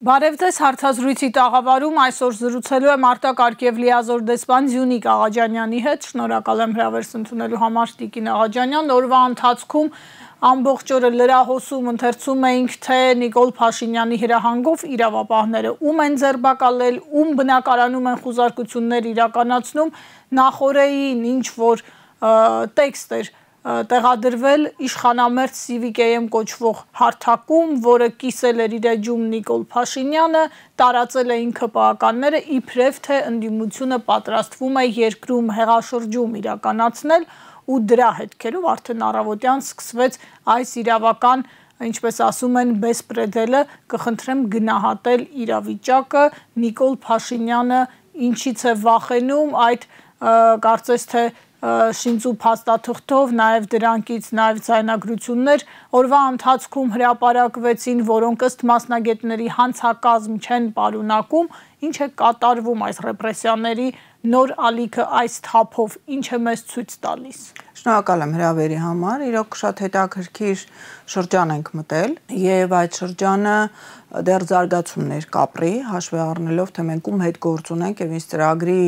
Բարև ձեզ, հարցազրույցի տաղավարում այսօր զրուցելու եմ արտակարգ և լիազոր դեսպան Զյունիք Աղաջանյանի հետ, շնորհակալ եմ հրավերս ընդունելու համար Տիկին Աղաջանյան, օրվա ընթացքում ամբողջ օրը լրահոսում ընթերցում էինք, թե Նիկոլ Փաշինյանի հրահանգով իրավապահները ում են ձերբակալել, ում բնակարանում են խուզարկություններ իրականացնում, նախօրեին ինչ որ տեքստ էր տեղադրվել իշխանամերձ Civic AM կոչվող հարթակում, որը կիսել էր իր էջում Նիկոլ Փաշինյանը, տարածել էին ՔՊԱ-ականները, իբրև թե ընդդիմությունը պատրաստվում է երկրում հեղաշրջում իրականացնել ու դրա հետքերով արդեն առավոտյան սկսվեց այս իրավական, ինչպես ասում են, բեսպրեդելը, կխնդրեմ գնահատել իրավիճակը, Նիկոլ Փաշինյանը ինչից է վախենում, այդ կարծես թե շինծու փաստաթղթով, նաև դրանքից նաև ձայնագրություններ օրվա ընթացքում հրապարակվեցին, որոնք ըստ մասնագետների հանցակազմ չեն պարունակում, ինչ է կատարվում այս ռեպրեսիաների նոր ալիքը այս թափով, ինչ է մեզ ցույց տալիս։ Շնորհակալ եմ հրավերի համար, իրոք շատ հետաքրքիր շրջան ենք մտել եւ այդ շրջանը դեռ զարգացումներ կապրի, հաշվի առնելով թե մենք ում հետ գործ ունենք եւ ինչ ծրագրի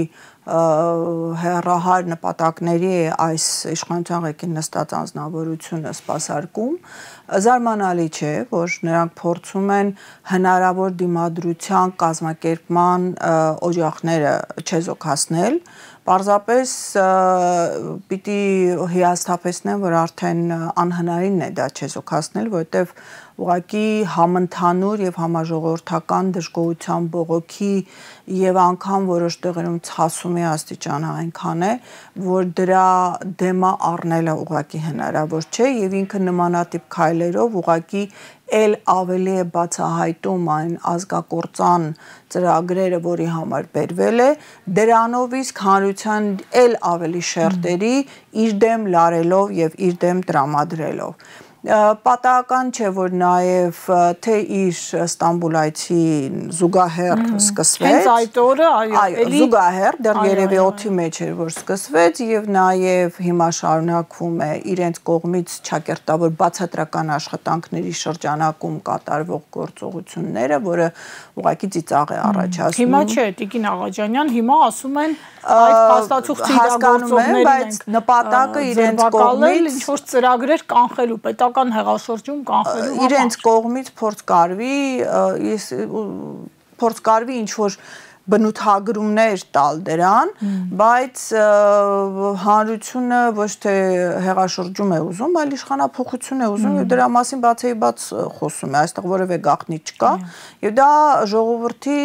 հեռահար նպատակների այս իշխանության ղեկին նստած անձնավորությունը սպասարկում, զարմանալի չէ, որ նրանք փորձում են հնարավոր դիմադրության կազմակերպման օջախները չեզոքացնել, պարզապես պիտի հիասթափեցնեմ, որ արդեն անհնարին է դա չեզոքացնել, որովհետև ուղղակի համընդհանուր եւ համաժողովրդական դժգոհության բողոքի եւ անգամ որոշ տեղերում ցասումի աստիճանը այնքան է, որ դրա դեմը առնելը ուղղակի հնարավոր չէ եւ ինքը նմանատիպ քայլերով ուղղակի էլ ավելի է բացահայտում այն ազգակործան ծրագրերը, որի համար բերվել է, դրանով իսկ հանրության էլ ավելի շերտերի իր դեմ լարելով եւ իր դեմ տրամադրելով։ Պատահական չէ, որ նաև թե իր Ստամբուլայցի զուգահեռ սկսվեց։ Հենց այդ օրը, այո, զուգահեռ, դեռ երևի օդի մեջ էր, որ սկսվեց եւ նաև հիմա շարունակվում է իրենց կողմից ճակերտավոր բացատրական աշխատանքների շրջանակում կատարվող գործողությունները, որը ուղղակի ծիծաղ է առաջացնում։ Հիմա չէ, Տիկին Աղաջանյան, հիմա ասում են այդ փաստաթուղթի իրագործողներին, բայց նպատակը իրենց կողմից ինչ որ ծրագրեր կանխելու, պետական հեղաշրջում կանխելու համար։ Իրենց կողմից փորձ կարվի ինչ որ բնութագրումներ տալ դրան, բայց հանրությունը ոչ թե հեղաշրջում է ուզում, այլ իշխանափոխություն է ուզում եւ դրա մասին բացի բաց խոսում է, այստեղ որևէ գաղտնի չկա եւ դա ժողովրդի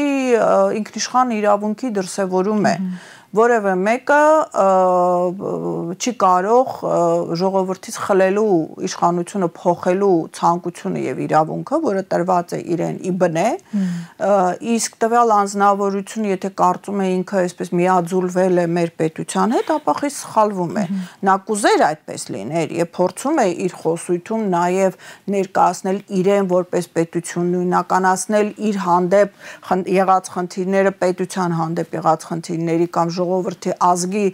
ինքնիշխան իրավունքի դրսեւորում է։ Որևէ մեկը չի կարող ժողովրդից խլելու իշխանությունը փոխելու ցանկությունը եւ իրավունքը, որը տրված է իրեն ի բնե, իսկ տվյալ անձնավորությունը, եթե կարծում է ինքը այսպես միաձուլվել է մեր պետության հետ, ապա խիստ սխալվում է։ Նա կուզեր այդպես լիներ եւ փորձում է իր խոսույթում նաեւ ներկայացնել իրեն որպես պետություն, նույնականացնել իր հանդեպ եղած խնդիրները պետության հանդեպ եղած խնդիրների կամ ժողովրդի ազգի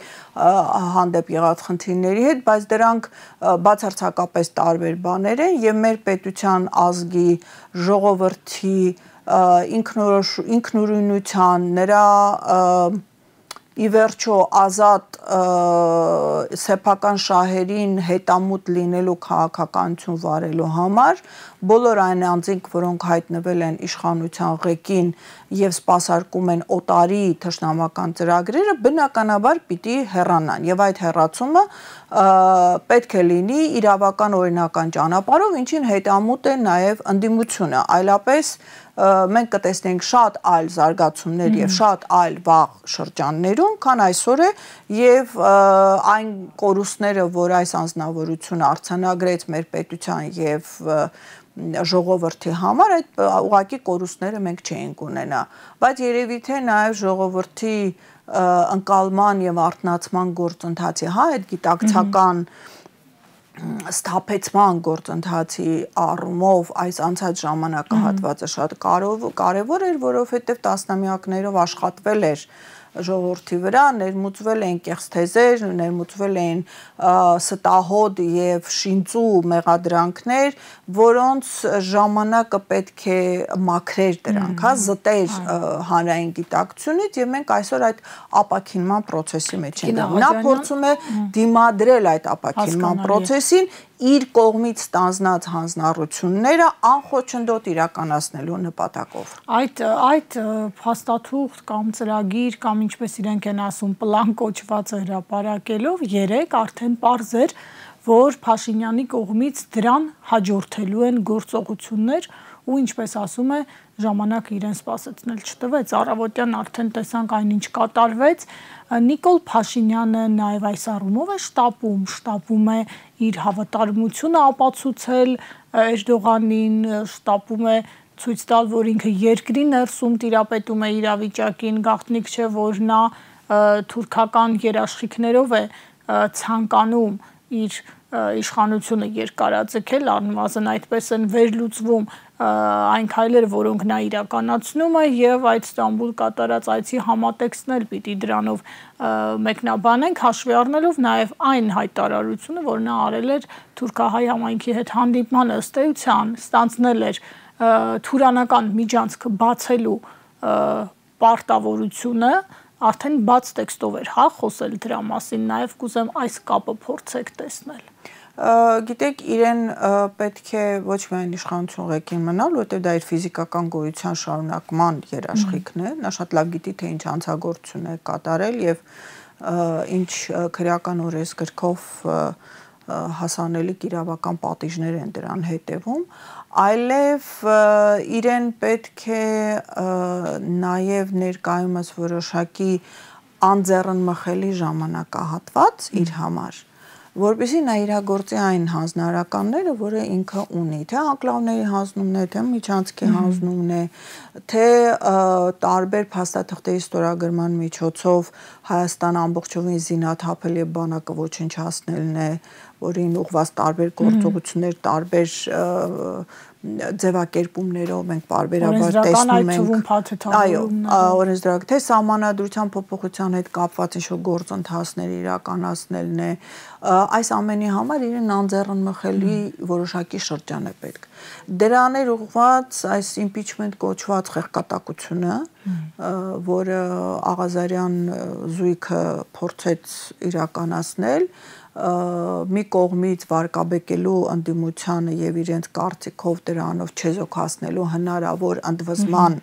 հանդեպ եղած խնդիրների հետ, բայց դրանք բացարձակապես տարբեր բաներ են եւ մեր պետության ազգի ժողովրդի ինքնուրույնության նրա ի վերջո ազատ սեփական շահերին հետամուտ լինելու քաղաքականություն վարելու համար բոլոր այն անձինք, որոնք հայտնվել են իշխանության ղեկին եւ սպասարկում են օտարի թշնամական ծրագրերը, բնականաբար պիտի հեռանան եւ այդ հեռացումը պետք է լինի իրավական օրինական ճանապարհով, ինչին հետամուտ է նաեւ ընդդիմությունը, այլապես մենք կտեսնենք շատ այլ զարգացումներ եւ շատ այլ վաղ շրջաններում, քան այսօր է եւ այն կորուստները, որ այս անձնավորությունը արձանագրեց մեր պետության եւ ժողովրդի համար, այդ ուղղակի կորուստները մենք չէինք ունենա, բայց երևի թե նաեւ ժողովրդի ընկալման եւ արթնացման գործընթացի, այդ գիտակցական սթափեցման գործընթացի առումով այս անցած ժամանակահատվածը շատ կարևոր էր, որովհետև տասնամյակներով աշխատվել էր ժողովրդի վրա, ներմուծվել են կեղծ թեզեր, ներմուծվել են ստահոդ եւ շինծու մեղադրանքներ, որոնց ժամանակը պետք է մաքրեր դրանք, հա, զտեր հանրային գիտակցությունից եւ մենք այսօր այդ ապաքինման process-ի մեջ ենք։ Նա փորձում է դիմադրել այդ ապաքինման process-ին իր կողմից ստանձնած հանձնառությունները անխոչնդոտ իրականացնելու նպատակով։ Այդ փաստաթուղթ կամ ծրագիր կամ ինչպես իրենք են ասում պլան կոչվածը հրապարակելով 3 արդեն պարզ էր, որ Փաշինյանի կողմից դրան հաջորդելու են գործողություններ ու ինչպես ասում է ժամանակը իրեն սպասեցնել չտվեց, առավոտյան արդեն տեսանք այնինչ կատարվեց, Նիկոլ Փաշինյանը նաև այս առումով է շտապում է իր հավատարմությունը ապացուցել Էրդողանին, շտապում է ցույց տալ, որ ինքը երկրի ներսում տիրապետում է իրավիճակին, գաղտնիք չէ, որ նա թուրքական երաշխիքներով է ցանկանում իր իշխանությունը երկարաձգել, առնվազն այդպես են վերլուծվում այն քայլերը, որոնք նա իրականացնում է եւ այդ Ստամբուլ կատարած այցի համատեքստն էլ պիտի դրանով մեկնաբանենք, հաշվի առնելով նաեւ այն հայտարարությունը, որ նա արել էր թուրքահայ համայնքի հետ հանդիպման ըստ էության, ստանձնել էր թուրանական միջանցքը բացելու պարտավորությունը, արդեն բաց տեքստով էր, հա, խոսել դրա մասին, նաեւ կուզեմ այս կապը փորձեք տեսնել։ Գիտեք, իրեն պետք է ոչ միայն իշխանություն ղեկին մնալ, որտեղ դա իր ֆիզիկական գոյության շարունակման երաշխիքն է, նա շատ լավ գիտի, թե ինչ հանցագործություն է կատարել եւ ինչ քրեական օրենսգրքով հասանելիք իրավական պատիժներ են դրան հետևում, այլև իրեն պետք է նաեւ ներկայումս որոշակի անձեռնմխելի ժամանակահատված իր համար, որպեսզի նա իրագործի այն հանձնարարականները, որը ինքը ունի, թե անկլավների հանձնումն է, թե միջանցքի հանձնումն է, թե տարբեր փաստաթղթերի ստորագրման միջոցով Հայաստան ամբողջովին զինաթափել եւ բանակը ոչնչացնելն է, որին ուղղված տարբեր գործողություններ, տարբեր ձևակերպումներով մենք բարբերաբար տեսնում ենք, այո, օրենսդրական, թե սահմանադրության փոփոխության հետ կապված ինչ-որ գործընթացներ իրականացնելն է, այս ամենի համար իրեն անձեռնմխելի որոշակի շրջան է պետք։ Դրաներ ուղղված այս impeachment կոչված խեղկատակությունը, որը Աղազարյան զույգը փորձեց իրականացնել, մի կողմից վարկաբեկելու ընդդիմությանը եւ իրենց կարծիքով դրանով չեզոքացնելու հնարավոր ընդվզման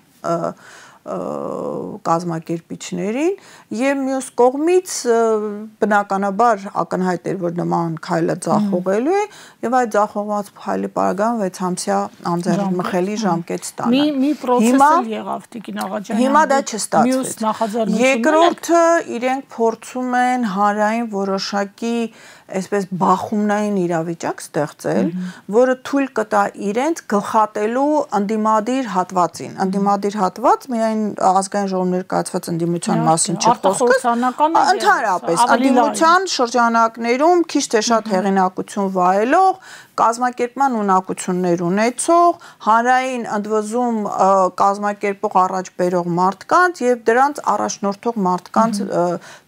կազմակերպիչներին եւ մյուս կողմից բնականաբար ակնհայտ էր, որ նման քայլը ձախողելու է եւ այդ ձախողված քայլի պարագայում 6 ամսյա անձեռնմխելի ժամկետ ստանալ։ Մի process էլ եղավ Տիկին Աղաջանյան։ Հիմա դա չստացվեց։ Երկրորդը իրենք փորձում են հանրային որոշակի այսպես բախումնային իրավիճակ ստեղծել, որը թույլ կտա իրենց գլխատելու ընդդիմադիր հատվածին։ Ընդդիմադիր հատված միայն ազգային ժողովի ներկայացված ընդդիմության մասին չի խոսքը, ընդհանրապես ընդդիմության շրջանակներում քիչ թե շատ հեղինակություն վայելող, կազմակերպման ունակություններ ունեցող, հանրային ընդվզում կազմակերպող առաջ բերող մարդկանց եւ դրանց առաջնորդող մարդկանց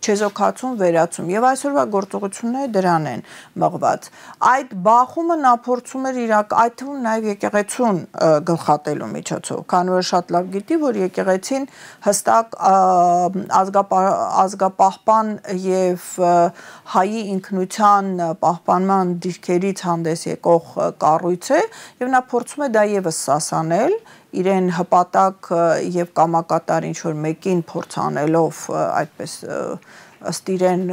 չեզոքացում վերացում։ Եվ այսօրվա գործողությունները դրան են մղված։ Այդ բախումը նա փորձում էր այդ թվում նաեւ եկեղեցուն գլխատելու միջոցով, քանի որ շատ լավ գիտի, որ եկեղեցին հստակ ազգապահպան եւ հայի ինքնության պահպանման դիրքերից հանդես եկող կառույց է եւ նա փորձում է դա եւս սասանել իրեն հպատակ եւ կամակատար ինչ որ մեկին փորձ անելով այդպես ըստ իրեն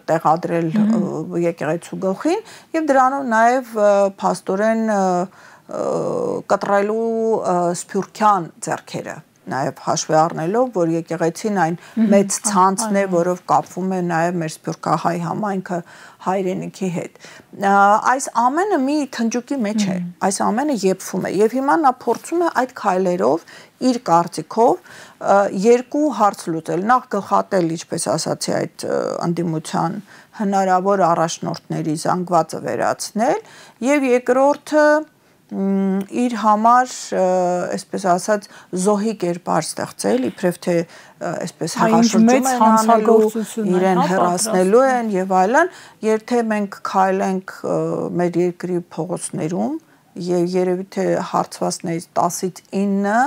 տեղադրել եկեղեցու գլխին եւ դրանով նաեւ փաստորեն կտրելու սփյուռքյան ձեռքերը նաև հաշվի առնելով, որ եկեղեցին այն մեծ ցանցն է, որով կապվում է նաև մեր սփյուռքահայ համայնքը հայրենիքի հետ։ Այս ամենը մի թնջուկի մեջ է, այս ամենը եփվում է եւ հիմա նա փորձում է այդ քայլերով իր կարծիքով երկու հարց լուծել։ Նախ գլխատել, ինչպես ասացի, այդ ընդդիմության հնարավոր առաջնորդների զանգվածը վերացնել եւ երկրորդը իր համար, այսպես ասած, զոհի կերպար ստեղծել, իբրև թե այսպես հեղաշրջում են անելու, իրեն հեռացնելու են եւ այլն, եթե մենք քայլենք մեր երկրի փողոցներում եւ երևի թե հարցվածներից 10-ից 9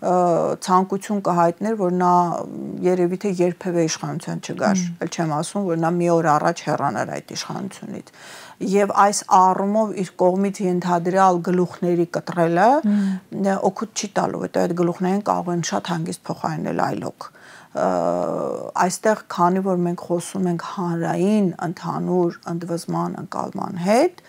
ցանկություն կհայտներ, որ նա երևի թե երբևէ իշխանության չգար, ել չեմ ասում, որ նա մի օր առաջ հեռանար այդ իշխանությունից։ Եվ այս առումով իր կողմից ենթադրյալ գլուխների կտրելը օգուտ չի տալու, հետո այդ գլուխներին կարող են շատ հանգիստ փոխարինել այլոք։ Այստեղ քանի որ մենք խոսում ենք հանրային ընդհանուր ընդվզման ընկալման հետ,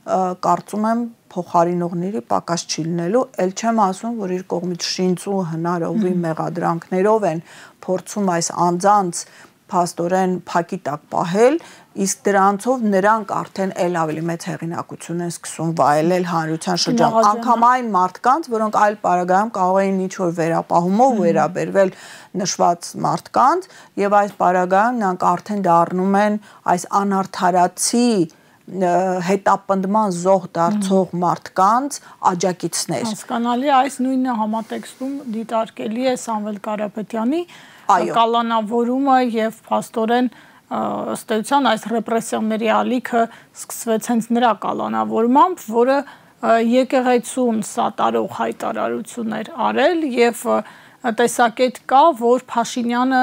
կարծում եմ փոխարինողների պակաս չի լինելու, ել չեմ ասում, որ իր կողմից շինծու հնարովի մեղադրանքներով են փորձում այս անձանց փաստորեն փակի տակ պահել, իսկ դրանցով նրանք արդեն էլ ավելի մեծ հեղինակություն են սկսում վայելել հանրության շրջանում, անգամ այն մարդկանց, որոնք այլ պարագայում կարող էին ինչ-որ վերապահումով վերաբերվել նշված մարդկանց, եւ այս պարագայում նրանք արդեն դառնում են այս անարդարացի հետապնդման զոհ դարձող մարդկանց աջակիցներ։ Հասկանալի, այս նույնը համատեքստում դիտարկելի է Սամվել Կարապետյանի կալանավորումը եւ փաստորեն ըստ էության այս ռեպրեսիաների ալիքը սկսվեց հենց նրա կալանավորմամբ, որը եկեղեցուն սատարող հայտարարություններ արել եւ տեսակետ կա, որ Փաշինյանը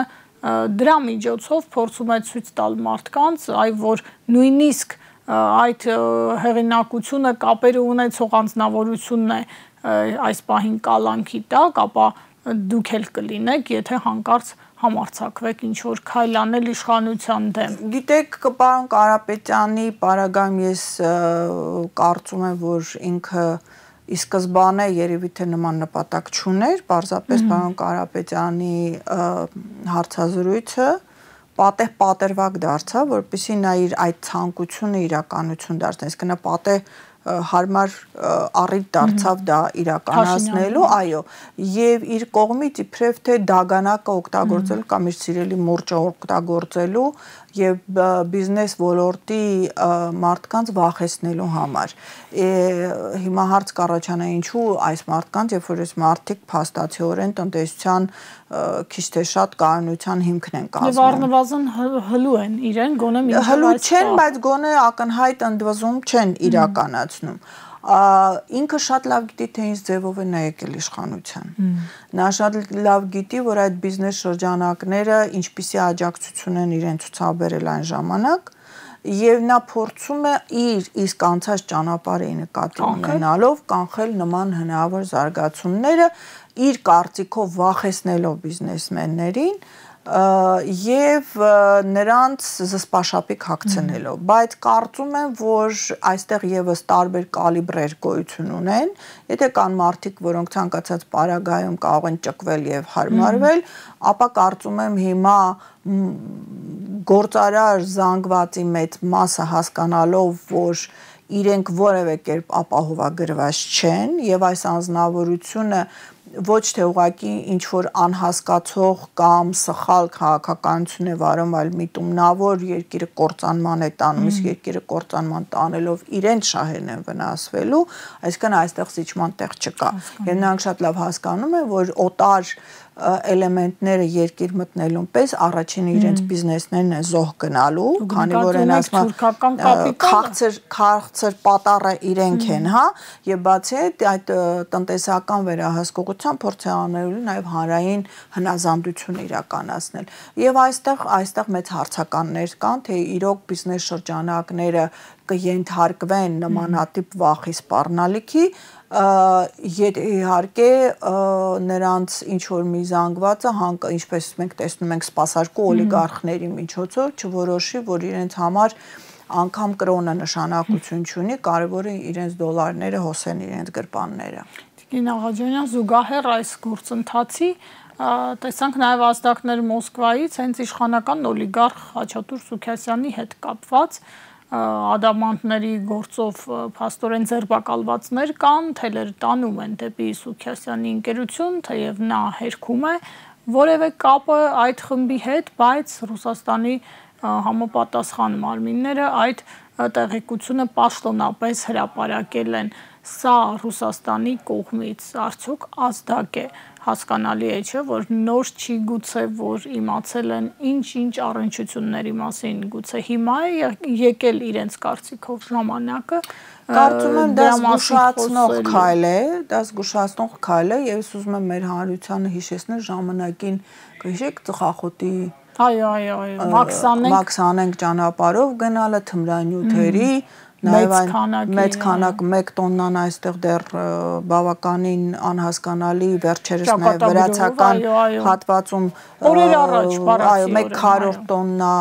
դրա միջոցով փորձում է ցույց տալ մարդկանց, այ որ նույնիսկ այդ հեղինակությունը կապերը ունեցող անձնավորությունն է այս պահին կալանքի տակ, ապա դուք էլ կլինեք, եթե հանկարծ համարձակվեք ինչ-որ քայլ անել իշխանության դեմ։ Գիտեք, պարոն Կարապետյանի պարագայում ես կարծում եմ, որ ինքը ի սկզբանե երևի թե նման նպատակ չուներ, պարզապես պարոն Կարապետյանի հարցազրույցը պատերվակ դարձավ, որպեսզի նա իր այդ ցանկությունը իրականություն դարձնի, իսկ նա հարմար առիթ դարձավ դա իրականացնելու, այո, եւ իր կողմից իբրև թե դագանակը օգտագործելու կամ իր սիրելի մուրճը օգտագործելու եւ բիզնես ոլորտի մարդկանց վախեցնելու համար։ Հիմա հարց կառաջանա ինչու այս մարդկանց, երբ որ այս մարդիկ փաստացիորեն տնտեսության քիչ թե շատ կայունության հիմքն են կազմում։ Եվ առնվազն հլու են իրեն, գոնե մի հլու չեն, բայց գոնե ակնհայտ ընդվզում չեն իրականացնում։ Ինքը շատ լավ գիտի, թե ինչ ձևով է նա եկել իշխանության։ Նա շատ լավ գիտի, որ այդ բիզնես շրջանակները ինչպիսի աջակցություն են իրեն ցուցաբերել այն ժամանակ, եւ նա փորձում է իր իսկ անցած ճանապարհը նկատի ունենալով կանխել նման հնարավոր զարգացումները, իր կարծիքով վախեցնելով բիզնեսմեններին եւ նրանց զսպաշապիկ հագցնելով, բայց կարծում եմ, որ այստեղ եւս տարբեր կալիբրեր գոյություն ունեն, եթե կան մարդիկ, որոնք ցանկացած պարագայում կարող են ճկվել եւ հարմարվել, ապա կարծում եմ հիմա գործարար զանգվածի մեծ մասը հասկանալով, որ իրենք որևէ կերպ ապահովագրված չեն եւ այս անձնավորությունը ոչ թե ուղղակի ինչ որ անհասկացող կամ սխալ քաղաքականություն է վարում, այլ միտումնավոր երկիրը կործանման է տանում, իսկ երկիրը կործանման տանելով իրեն շահերն են վնասվելու, այսինքն այստեղ զիջման տեղ չկա։ Եվ նրանք շատ լավ հասկանում են, որ օտար էլեմենտները երկիր մտնելուն պես առաջինը իրենց բիզնեսներն են զոհ գնալու, քանի որ են ասում քաղցր պատառը իրենք են, հա, եւ բացի այդ տնտեսական վերահսկողության փորձ է անելու նաեւ հանրային հնազանդություն իրականացնել։ Եվ այստեղ մեծ հարցականներ կան, թե իրոք բիզնես շրջանակները կենթարկվեն նմանատիպ վախի սպառնալիքի, իհարկե նրանց ինչ որ մի զանգվածը ինչպես մենք տեսնում ենք սպասարկու օլիգարխների միջոցով չորոշի, որ իրենց համար անգամ կրոնը նշանակություն չունի, կարևորը իրենց դոլարները հոսեն իրենց գրպանները։ Տիկին Աղաջանյան, զուգահեռ այս գործընթացի տեսանք նաև ազդակներ Մոսկվայից, հենց իշխանական օլիգարխ Խաչատուր Սուքիասյանի հետ կապված ադամանդների գործով փաստորեն ձերբակալվածներ կան, թելեր տանում են դեպի Սուքիասյանի ընկերություն, թեև նա հերքում է որևէ կապը այդ խմբի հետ, բայց Ռուսաստանի համապատասխան մարմինները այդ տեղեկությունը պաշտոնապես հրապարակել են։ սա Ռուսաստանի կողմից արդյոք ազդակ է, հասկանալի է, չէ, որ նոր չի գուցե, որ իմացել են ինչ առնչությունների մասին, գուցե հիմա է եկել իրենց կարծիքով ժամանակը։ Կարծում եմ դա զգուշացնող քայլ է, եւ ես ուզում եմ մեր հանրությանը հիշեցնել ժամանակին, կհիշեք ծխախոտի Մաքս Անենք ճանապարհով գնալը թմրանյութերի մեծ քանակ 1 տոննան այստեղ դեռ բավականին անհասկանալի վերջերս նաև վրացական հատվածում օրեր առաջ բառացի 1 քառորդ տոննա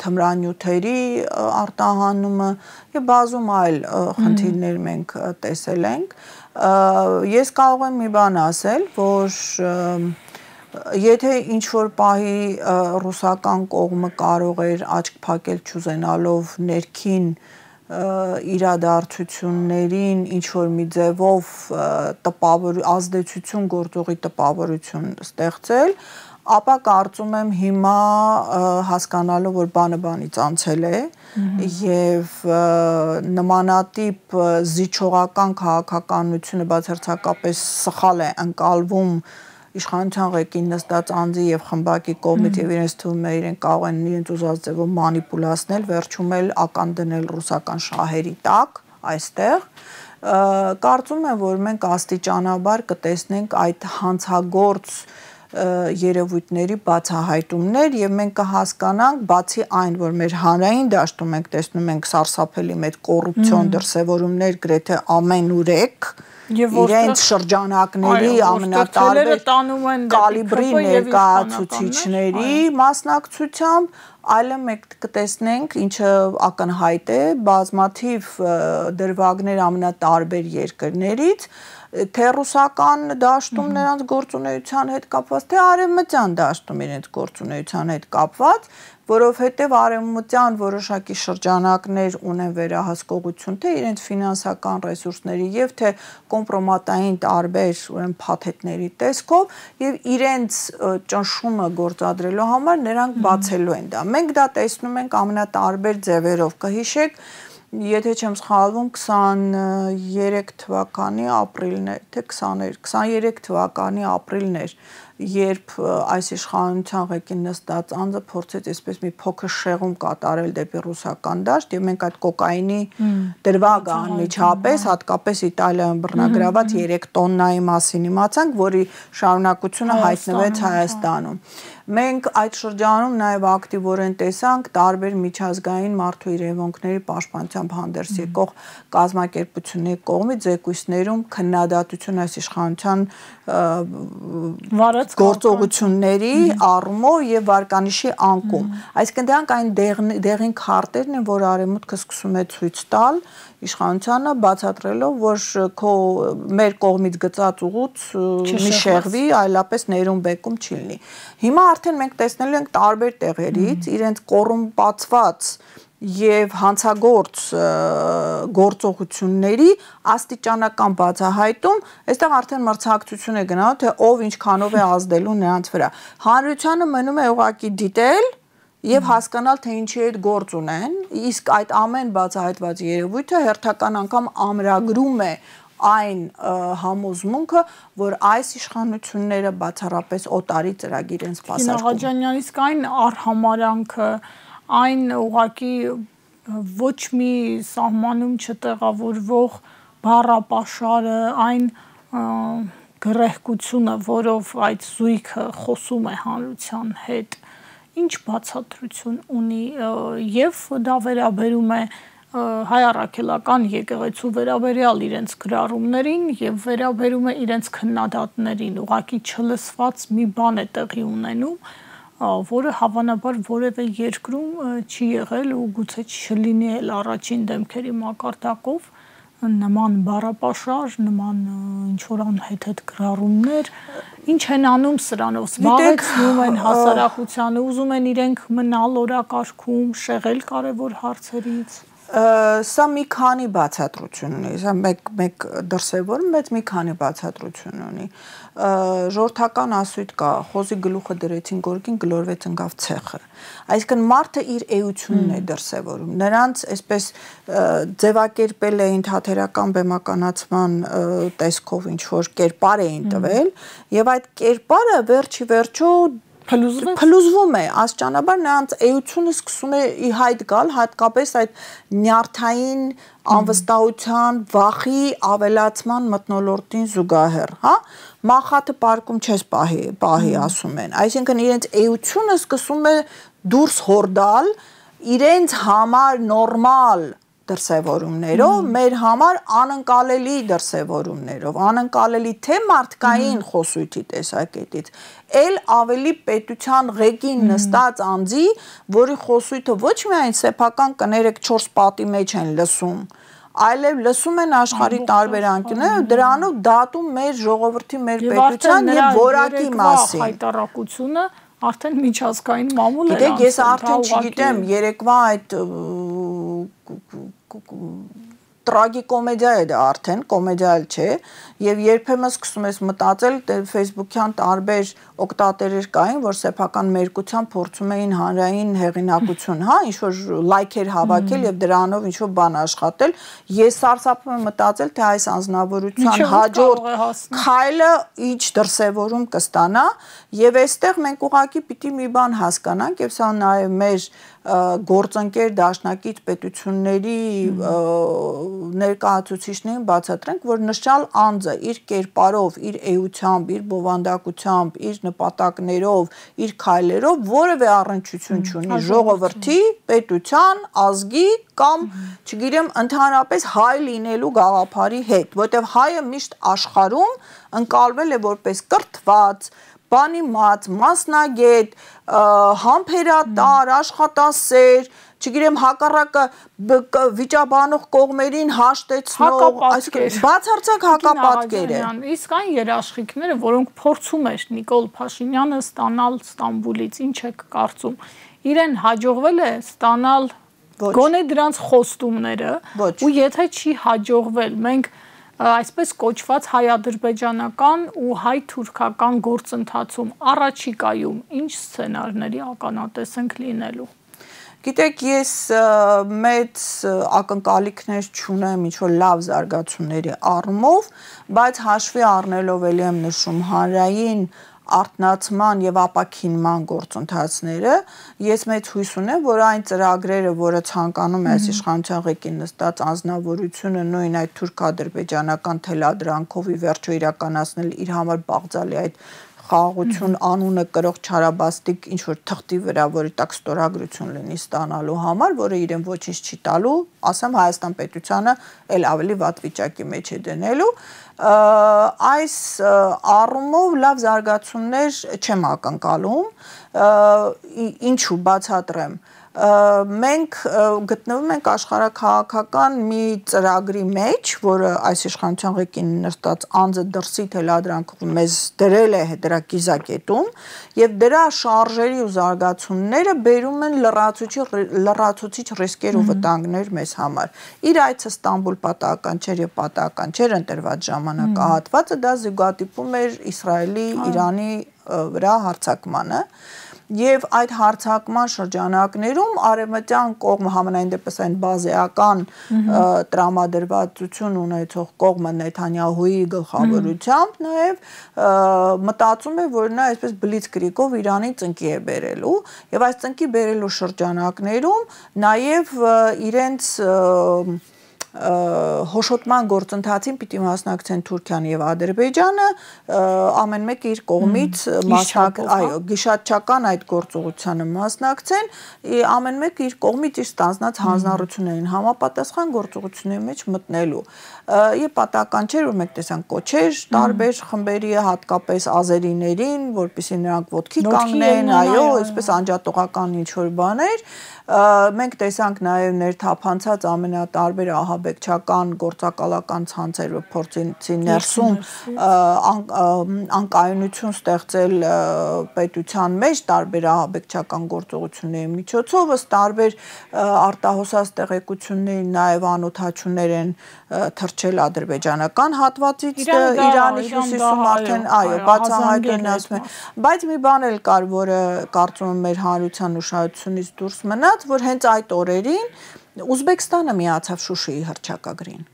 թմրանյութերի արտահանումը եւ բազում այլ խնդիրներ մենք տեսել ենք ես կարող եմ մի բան ասել որ Եթե ինչ-որ պահի ռուսական կողմը կարող էր աչք փակել չուզենալով ներքին իրադարձություններին ինչ-որ մի ձևով ազդեցություն գործողի տպավորություն ստեղծել, ապա կարծում եմ հիմա հասկանալով, որ բանը բանից անցել է եւ նմանատիպ զիջողական քաղաքականությունը բացարձակապես սխալ է ընկալվում իշխանության ղեկին նստած անձի եւ խմբակի կողմից եւ իրենց թվում է իրենք կարող են իրենց ուզած ձևով մանիպուլացնել, վերջում էլ ական դնել ռուսական շահերի տակ այստեղ կարծում եմ որ մենք աստիճանաբար կտեսնենք այդ հանցագործ երևույթների բացահայտումներ եւ մենք կհասկանանք բացի այն որ մեր հանրային դաշտում մենք տեսնում ենք սարսափելի մեծ կոռուպցիոն դրսևորումներ գրեթե ամենուրեք իրենց շրջանակների ամենատարբեր կալիբրի ներկայացուցիչների մասնակցությամբ այլը մենք կտեսնենք ինչը ակնհայտ է բազմաթիվ դրվագներ ամենատարբեր երկրներից թե ռուսական դաշտում նրանց գործունեության հետ կապված թե արևմտյան դաշտում իրենց գործունեության հետ կապված որովհետև արևմտյան որոշակի շրջանակներ ունեն վերահսկողություն թե իրենց ֆինանսական ռեսուրսների եւ թե կոմպրոմատային տարբեր ուրեմն փաթեթների տեսքով եւ իրենց ճնշումը գործադրելու համար նրանք բացելու են դա մենք դա տեսնում ենք ամենատարբեր ձևերով կհիշեք Եթե չեմ սխալվում 23 թվականի ապրիլն է, թե 23 թվականի ապրիլն էր, երբ այս իշխանության ղեկին նստած անձը փորձեց այսպես մի փոքր շեղում կատարել դեպի ռուսական դաշտ եւ մենք այդ կոկայինի դրվագը անմիջապես հատկապես Իտալիայում բռնագրաված 3 տոննայի մասին իմացանք, որի շարունակությունը հայտնվեց Հայաստանում Մենք այդ շրջանում նաև ակտիվորեն տեսանք տարբեր միջազգային մարդու իրավունքների պաշտպանությամբ հանդերձ եկող կազմակերպությունների կողմից զեկույցներում քննադատություն այս իշխանության գործողությունների առումով եւ վարկանիշի անկում։ Այսինքն դրանք այն դեղին քարտերն են, որ արևմուտքը սկսում է ցույց տալ իշխանությանը բացատրելով, որ մեր կողմից գծած ուղուց մի շեղվի, այլապես ներում բեկում չի լինի։ Հիմա արդեն մենք տեսնելու ենք տարբեր տեղերից իրենց կոռումպացված եւ հանցագործ գործողությունների աստիճանական բացահայտում, այստեղ արդեն մրցակցություն է գնալու, թե ով ինչքանով է ազդելու նրանց վրա։ Հանրությանը մնում է ուղղակի դիտել եւ հասկանալ թե ինչի հետ գործ ունեն, իսկ այդ ամեն բացահայտված երևույթը հերթական անգամ ամրագրում է այն համոզմունքը, որ այս իշխանությունները բացառապես օտարի ծրագիր են սպասարկում։ Ղաջանյանից կային արհամարանքը, այն ուղղակի ոչ մի սահմանում չտեղավորվող բառապաշարը, այն գրեհկությունը, որով այդ զույգը խոսում է հանրության հետ, ինչ բացատրություն ունի եւ դա վերաբերում է հայ առաքելական եկեղեցու վերաբերյալ իրենց գրառումներին եւ վերաբերում է իրենց քննադատներին, ուղղակի չլսված մի բան է տեղի ունենում, որը հավանաբար որևէ երկրում չի եղել ու գուցե չլինի էլ առաջին դեմքերի մակարդակով նման բառապաշար, նման ինչ-որ անհեթեթ գրառումներ, ինչ են անում սրանով, զբաղեցնում են հասարակությանը, ուզում են իրենք մնալ օրակարգում, շեղել կարևոր հարցերից։ Սա մի քանի բացատրություն ունի, սա մեկ դրսևորում, բայց մի քանի բացատրություն ունի։ Ժողովրդական ասույթ կա, խոզի գլուխը դրեցին գորգին, գլորվեց ընկավ ցեխը։ Այսինքն մարդը իր էությունն է դրսևորում։ Նրանց այսպես ձևակերպել էին թատերական բեմականացման տեսքով ինչ որ կերպար էին տվել, եւ այդ կերպարը վերջի վերջո փլուզվում է, աստիճանաբար նրանց էությունը սկսում է ի հայտ գալ, հատկապես այդ նյարդային անվստահության, վախի ավելացման մթնոլորտին զուգահեռ, հա, մախաթը պարկում չես պահի ասում են, այսինքն իրենց էությունը սկսում է դուրս հորդալ իրենց համար նորմալ դրսևորումներով, մեր համար անընկալելի դրսևորումներով, անընկալելի թե մարդկային խոսույթի տեսակետից, էլ ավելի պետության ղեկին նստած անձի, որի խոսույթը ոչ միայն սեփական կներեք 4 պատի մեջ են լսում, այլև լսում են աշխարհի տարբեր անկյուններով, դրանով դատում մեր ժողովրդի, մեր պետության եւ որակի մասին։ Հայտարարությունը արդեն միջազգային մամուլ է։ Գիտեք, ես արդեն չգիտեմ, երեկվա այդ տրագիկոմեդիա է դա արդեն, կոմեդիա չէ, եւ երբեմն սկսում ես մտածել, Facebook-յան տարբեր օգտատերեր կային, որ սեփական մերկությամբ փորձում էին հանրային հեղինակություն, հա, ինչ որ լայքեր հավաքել եւ դրանով ինչ որ բան աշխատել։ Ես սարսափում եմ մտածել, թե այս անձնավորության հաջորդ քայլը ինչ դրսևորում կստանա, եւ այստեղ մենք ուղղակի պիտի մի բան հասկանանք, եւ սա նաեւ մեր գործընկեր դաշնակից պետությունների ներկայացուցիչներին բացատրենք, որ նշյալ անձը իր կերպարով, իր էությամբ, իր բովանդակությամբ, իր նպատակներով, իր քայլերով որևէ առնչություն չունի ժողովրդի, պետության, ազգի կամ, չգիտեմ, ընդհանրապես հայ լինելու գաղափարի հետ, որտեղ հայը միշտ աշխարհում ընկալվել է որպես կրթված, բանիմաց, մասնագետ, համբերատար, աշխատասեր, չգիտեմ, հակառակը վիճաբանող կողմերին հաշտեցնող, այսինքն բացարձակ հակապատկեր է։ Իսկ այն երաշխիքները, որոնք փորձում էր Նիկոլ Փաշինյանը ստանալ Ստամբուլից, ինչ եք կարծում, իրեն հաջողվել է ստանալ գոնե դրանց խոստումները, ու եթե չի հաջողվել, մենք այսպես կոչված հայ-ադրբեջանական ու հայ-թուրքական գործընթացում առաջիկայում ինչ սցենարների ականատես ենք լինելու։ Գիտեք, ես մեծ ակնկալիքներ չունեմ ինչ-որ լավ զարգացումների առումով, բայց հաշվի առնելով էլի եմ նշում հանրային արթնացման եւ ապաքինման գործընթացները, ես մեծ հույս ունեմ, որ այն ծրագրերը, որը ցանկանում է այս իշխանության ղեկին նստած անձնավորությունը նույն այդ թուրք-ադրբեջանական թելադրանքով ի վերջո իրականացնել իր համար բաղձալի այդ խաղաղություն անունը կրող չարաբաստիկ ինչ որ թղթի վրա, որի տակ ստորագրություն լինի ստանալու համար, որը իրեն ոչինչ չի տալու, ասեմ Հայաստան պետությանը էլ ավելի վատ վիճակի մեջ է դնելու, այս առումով լավ զարգացումներ չեմ ակնկալում, ինչու բացատրեմ, մենք գտնվում ենք աշխարհաքաղաքական մի ծրագրի մեջ, որը այս իշխանության ղեկին նստած անձը դրսի թելադրանքով մեզ դրել է դրա կիզակետում, եւ դրա շարժերի ու զարգացումները բերում են լրացուցիչ ռիսկեր ու վտանգներ մեզ համար։ Իր այցը Ստամբուլ պատահական չէր եւ պատահական չէր ընտրված ժամանակահատվածը, դա զուգադիպում էր Իսրայելի, Իրանի վրա հարձակմանը։ Եվ այդ հարձակման շրջանակներում արևմտյան կողմը համենայն դեպս այն բազեական տրամադրվածություն ունեցող կողմը Նեթանյահուի գլխավորությամբ նաև մտածում է, որ նա այսպես բլիցկրիգով Իրանի ծնկի է բերելու եւ այս ծնկի բերելու շրջանակներում նաև իրենց հոշոտման գործընթացին պիտի մասնակցեն Թուրքիան եւ Ադրբեջանը, ամեն մեկը իր կողմից գիշատչական այդ գործողությանը մասնակցեն, ամեն մեկը իր կողմից իր ստանձնած հանձնառություններին համապատասխան գործողությունների մեջ մտնելու։ եւ պատահական չէր որ մենք տեսանք կոչեր տարբեր խմբերի հատկապես ազերիներին որպեսզի նրանք ոտքի կանգնեն այո այսպես անջատողական ինչ որ բաներ մենք տեսանք նաև ներթափանցած ամենատարբեր ահաբեկչական գործակալական ցանցեր որ փորձեցին ներսում անկայունություն ստեղծել պետության մեջ տարբեր ահաբեկչական գործողությունների միջոցով ըստ տարբեր արտահոսած տեղեկությունների նաև անօթաչուներ են թռչել ադրբեջանական հատվածից Իրանի հյուսիսում արդեն այո բացահայտորեն ասում են բայց մի բան էլ կար որը կարծում եմ մեր հանրության ուշադրությունից դուրս մնաց որ հենց այդ օրերին Ուզբեկստանը միացավ Շուշիի հռչակագրին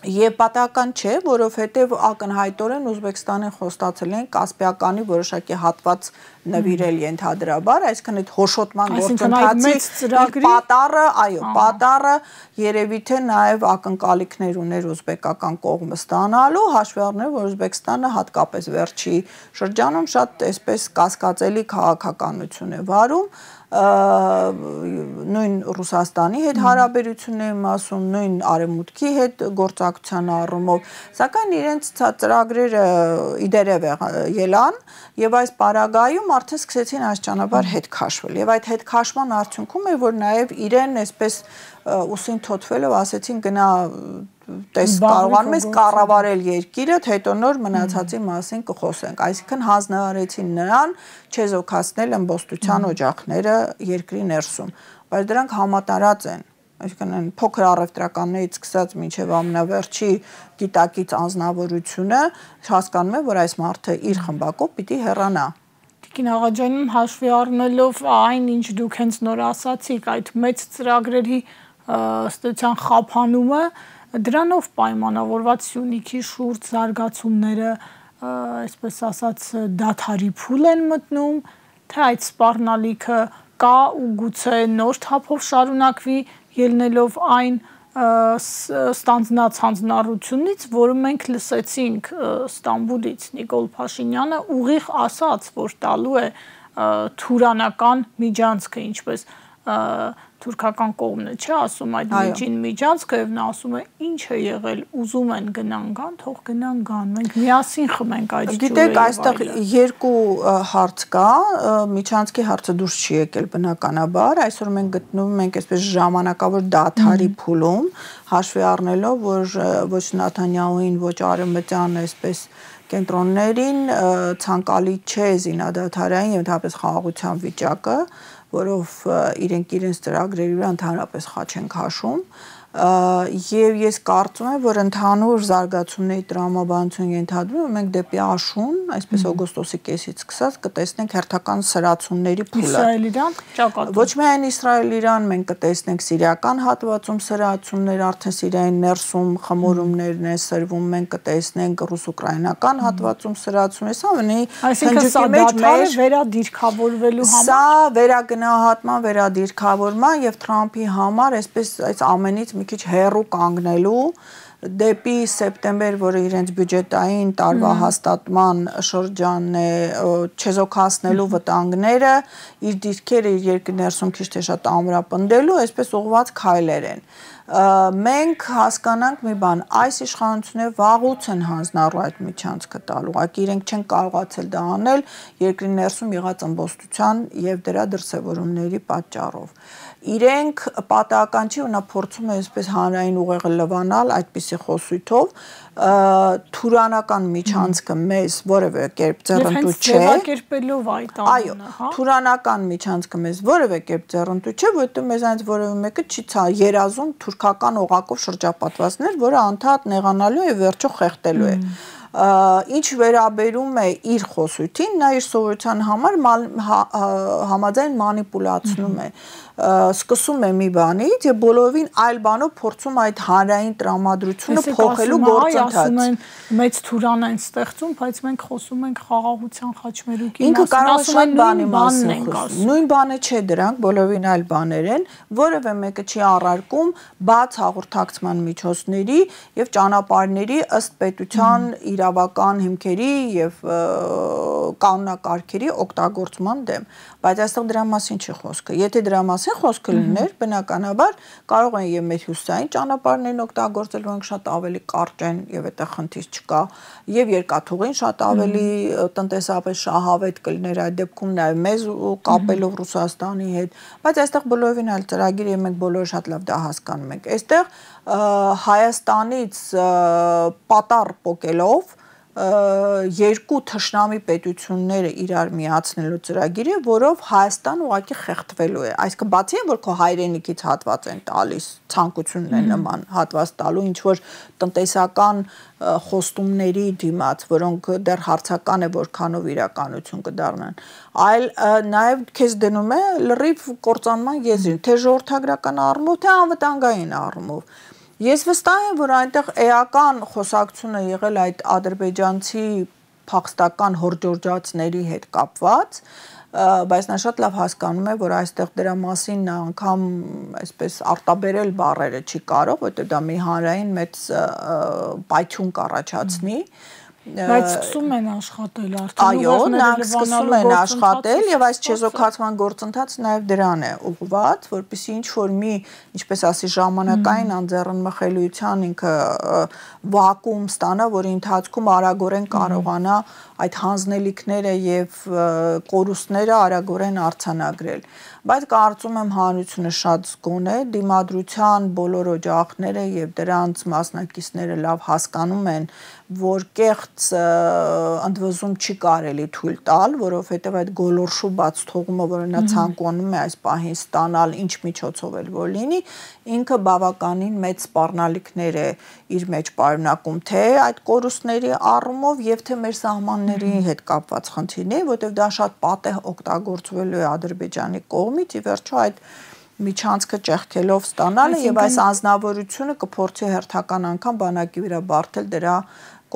Եվ պատահական չէ, որովհետև ակնհայտորեն Ուզբեկստանին խոստացել են Կասպիականի որոշակի հատված նվիրել ենթադրաբար, այսինքն այդ հոշոտման գործընթացի պատառը, այո, պատառը երևի թե նաև ակնկալիքներ ուներ ուզբեկական կողմը ստանալու, հաշվի առնելով, որ Ուզբեկստանը հատկապես վերջի շրջանում շատ այսպես կասկածելի քաղաքականություն է վարում նույն Ռուսաստանի հետ հարաբերությունների մասում, նույն Արևմուտքի հետ գործակցության առումով, սակայն իրենց ծրագրերը իդերև ելան եւ այս պարագայում արդեն սկսեցին աստիճանաբար հետ քաշվել եւ այդ հետ քաշման արդյունքում է որ նաեւ իրեն այսպես ուսին թոթվելով ասեցին գնա տես կարողանում ես կառավարել երկիրը, հետո նոր մնացածի մասին կխոսենք, այսինքն հանձնարարեցին նրան չեզոքացնել ըմբոստության օջախները երկրի ներսում, բայց դրանք համատարած են, այսինքն փոքր առևտրականներից սկսած մինչև ամենավերջի գիտակից անձնավորությունը հասկանում է, որ այս մարդը իր խմբակով պիտի հեռանա։ Տիկին Աղաջանյան հաշվի առնելով այն, ինչ դուք հենց նոր ասացիք, այդ մեծ ծրագրերի ստեցան խափանումը Դրանով պայմանավորված Սյունիքի շուրջ զարգացումները, այսպես ասած, դադարի փուլ են մտնում, թե այդ սպառնալիքը կա ու գուցե նոր թափով շարունակվի ելնելով այն ստանձնած հանձնառությունից, որը մենք լսեցինք Ստամբուլից Նիկոլ Փաշինյանը ուղիղ ասաց, որ տալու է թուրանական միջանցքը, ինչպես թուրքական կողմն է, չէ, ասում այդ միջին միջանցքը եւ նա ասում է ինչ է եղել, ուզում են գնան գան, թող գնան գան, մենք միասին խմենք այդ ջուրը։ Գիտեք, այստեղ երկու հարց կա, միջանցքի հարցը դուրս չի եկել բնականաբար, այսօր մենք գտնվում ենք այսպես ժամանակավոր դադարի փուլում, հաշվի առնելով, որ ոչ Նաթանյահուին, ոչ Արևմտյան այսպես կենտրոններին ցանկալի չէ զինադադարային եւ ընդհանրապես խաղաղության վիճակը, որով իրենք իրենց ծրագրերի վրա ընդհանրապես խաչ են քաշում եւ ես կարծում եմ որ ընդհանուր զարգացումների տրամաբանություն ենթադրում եմ մենք դեպի աշուն այսպես օգոստոսի կեսից սկսած կտեսնենք հերթական սրացումների փուլը Իսրայելյան ճակատում ոչ միայն Իսրայել-Իրան մենք կտեսնենք սիրիական հատվածում սրացումներ արդեն Սիրիայի ներսում խմորումներն են սրվում մենք կտեսնենք ռուս-ուկրաինական հատվածում սրացումներ սա ունի հնչյունի մեջ վերադիրքավորվելու համար սա վերագնահատման վերադիրքավորման եւ Թրամփի համար այսպես այս ամենից մի քիչ հեռու կանգնելու դեպի սեպտեմբեր, որը իրենց բյուջետային տարվա հաստատման շրջանն է չեզոքացնելու վտանգները, իր դիրքերը իր երկրի ներսում քիչ թե շատ ամրապնդելու, այսպես ուղղված քայլեր են։ Մենք հասկանանք մի բան, այս իշխանությունները վաղուց են հանձնառու այդ միջանցքը տալ, ուղղակի իրենք չեն կարողացել դա անել երկրի ներսում եղած ըմբոստության եւ դրա դրսեւորումների պատճառով։ Իրենք պատահական չի, որ նա փորձում է այսպես հանրային ուղեղը լվանալ այդպիսի խոսույթով, թուրանական միջանցքը մեզ որևէ կերպ ձեռնտու չէ։ Եվ հենց ձևակերպելով այդ անունը, այո, թուրանական միջանցքը մեզ որևէ կերպ ձեռնտու չէ, որովհետև մեզանից որևէ մեկը չի երազում թուրքական օղակով շրջապատվածներ, որը անդադ նեղանալու է վերջո խեղդելու է։ Ինչ վերաբերում է իր խոսույթին, նա իր սովորության համար համաձայն մանիպուլացնում է, սկսում է մի բանից եւ բոլորովին այլ բանով փորձում այդ հանրային տրամադրությունը փոխելու գործընթաց։ Ասում են մեծ թուրան են ստեղծում, բայց մենք խոսում ենք խաղաղության խաչմերուկի մասին։ Ինքը կարող է շատ բանի մասին խոսել։ Նույն բանը չէ դրանք, բոլորովին այլ բաներ են, որևէ մեկը չի առարկում բաց հաղորդակցման միջոցների եւ ճանապարհների ըստ պետության իր իրավական հիմքերի եւ կանոնակարգերի օգտագործման դեմ, բայց այստեղ դրա մասին չի խոսքը։ Եթե դրա մասին խոսքը լիներ, բնականաբար կարող են եւ մեր հյուսային ճանապարհներն օգտագործել, որոնք շատ ավելի կարճ են եւ այդտեղ խնդիր չկա, եւ երկաթուղին շատ ավելի տնտեսապես շահավետ կլիներ այդ դեպքում նաեւ մեզ կապելով Ռուսաստանի հետ, բայց այստեղ բոլորովին այլ ծրագիր եւ մենք բոլորը շատ լավ դա հասկանում ենք։ Այստեղ Հայաստանից պատառ պոկելով երկու թշնամի պետությունները իրար միացնելու ծրագիրը, որով Հայաստան ուղղակի խեղդվելու է։ Այսինքն բացի այն, որ քո հայրենիքից հատված են տալիս, ցանկությունն է նման հատված տալու, ինչ որ տնտեսական խոստումների դիմաց, որոնք դեռ հարցական է որքանով իրականություն կդառնան, այլ նաև քեզ դնում է լրիվ կործանման եզրին, թե ժողովրդագրական առումով, թե անվտանգային առումով։ Ես վստահ եմ, որ այնտեղ էական խոսակցությունը եղել այդ ադրբեջանցի փախստական հորջորջածների հետ կապված, բայց նա շատ լավ հասկանում է, որ այստեղ դրա մասին նա անգամ այսպես արտաբերել բառերը չի կարող, որտեղ դա մի հանրային մեծ պայթյուն կառաջացնի։ Բայց սկսում են աշխատել արդեն։ Այո, նրանք սկսում են աշխատել եւ այս չեզոքացման գործընթացը նաեւ դրան է ուղղված, որպեսզի ինչ որ մի, ինչպես ասի, ժամանակային անձեռնմխելիության ինքը վակուում ստանա, որի ընթացքում արագորեն կարողանա այդ հանձնելիքները եւ կորուստները արագորեն արձանագրել։ Բայց կարծում եմ հանրությունը շատ զգոն է, դիմադրության բոլոր օջախները եւ դրանց մասնակիցները լավ հասկանում են, որ կեղծ ընդվզում չի կարելի թույլ տալ, որովհետեւ այդ գոլորշու բաց թողումը, որը նա ցանկանում է այս պահին ստանալ ինչ միջոցով էլ որ լինի, ինքը բավականին մեծ սպառնալիքներ է իր մեջ պարունակում, թե այդ կորուստների առումով եւ թե մեր սահմանների հետ կապված խնդիրներ, որտեղ դա շատ պատեհ օգտագործվելու է Ադրբեջանի կողմից, ի վերջո այդ միջանցքը ճեղքելով ստանալը եւ այս անձնավորությունը կփորձի հերթական անգամ բանակի վրա բարթել դրա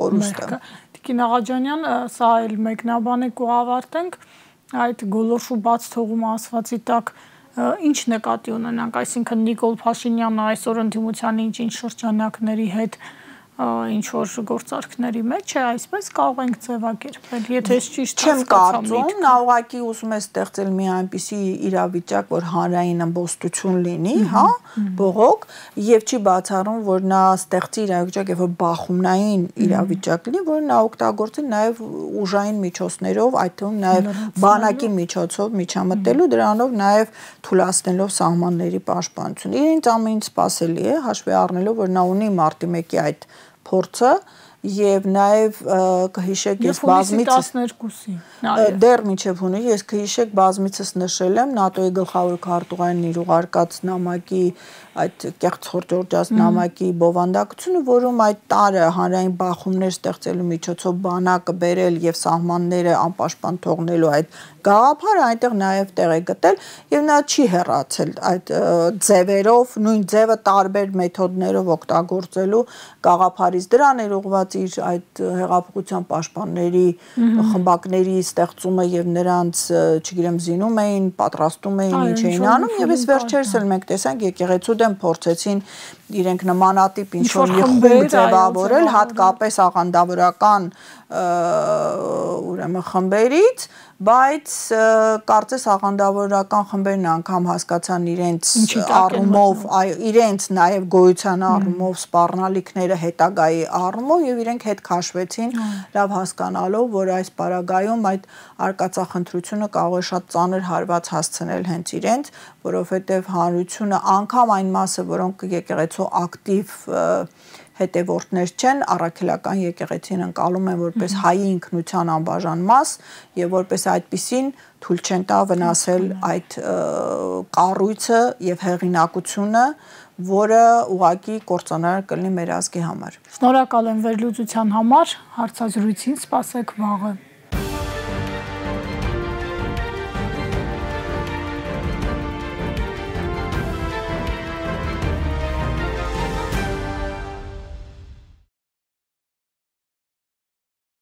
կորուստը։ Տիկին Աղաջանյան, սա էլ մեկնաբանենք ու ավարտենք, այդ գոլորշու բաց թողումը ասվածի տակ ինչ նկատի ունենանք, այսինքն Նիկոլ Փաշինյանը այսօր ընդդիմության ինչ շրջանակների հետ ինչ որ գործարքների մեջ է, այսպես կարող ենք ձևակերպել, եթե ճիշտ չեմ կարծում, նա ուղղակի ուզում է ստեղծել մի այնպիսի իրավիճակ, որ հանրային ըմբոստություն լինի, հա, բողոք, եւ չի բացառում, որ նա ստեղծի իրավիճակ, եւ որ բախումնային իրավիճակ լինի, որ նա օգտագործի նաեւ ուժային միջոցներով, այդ թվում նաեւ բանակի միջոցով միջամտելու, դրանով նաեւ թույլատնելով սահմանների պաշտպանություն։ Իրենց ամեն ինչ սпасելի է, հաշվի առնելով, որ նա ունի մարտի 1-ի այդ փորձը եւ նաեւ կհիշեք ես բազմիցս 12-ի դեռ մինչեւ հունիսի ես կհիշեք բազմիցս նշել եմ ՆԱՏՕ-ի գլխավոր քարտուղարին իր ուղարկած նամակի այդ կեղծ հորջորջած նամակի բովանդակությունը, որում այդ տարը հանրային բախումներ ստեղծելու միջոցով բանակը բերել եւ սահմանները անպաշտպան թողնելու այդ գաղափարը այնտեղ նաեւ տեղ է գտել եւ նա չի հեռացել այդ ձևերով, նույն ձևը տարբեր մեթոդներով օգտագործելու գաղափարից դրան էր ուղղված իր այդ հեղափոխության պաշտպանների խմբակների ստեղծումը եւ նրանց, չգիտեմ, զինում էին, պատրաստում էին, ինչ էին անում եւ այս վերջերս էլ մենք տեսանք եկեղեցու դեմ փորձեցին իրենք նմանատիպ ինչ-որ մի խումբ ձևավորել, հատկապես աղանդավորական ուրեմն խմբերից, բայց կարծես աղանդավորական խմբերն անգամ հասկացան իրենց առումով, իրենց նաև գոյության առումով սպառնալիքները հետագայի առումով եւ իրենք հետ քաշվեցին, լավ հասկանալով, որ այս պարագայում այդ արկածախնդրությունը կարող է շատ ծանր հարված հասցնել հենց իրենց, որովհետեւ հանրությունը անգամ այն մասը, որոնք եկեղեցու ակտիվ հետևորդներ չեն, առաքելական եկեղեցին ընկալում են որպես հայի ինքնության անբաժան մաս եւ որպես այդպիսին թույլ չեն տա վնասել այդ կառույցը եւ հեղինակությունը, որը ուղղակի կործանար կլինի մեր ազգի համար։ Շնորհակալ եմ վերլուծության համար, հարցազրույցին սպասեք վաղը։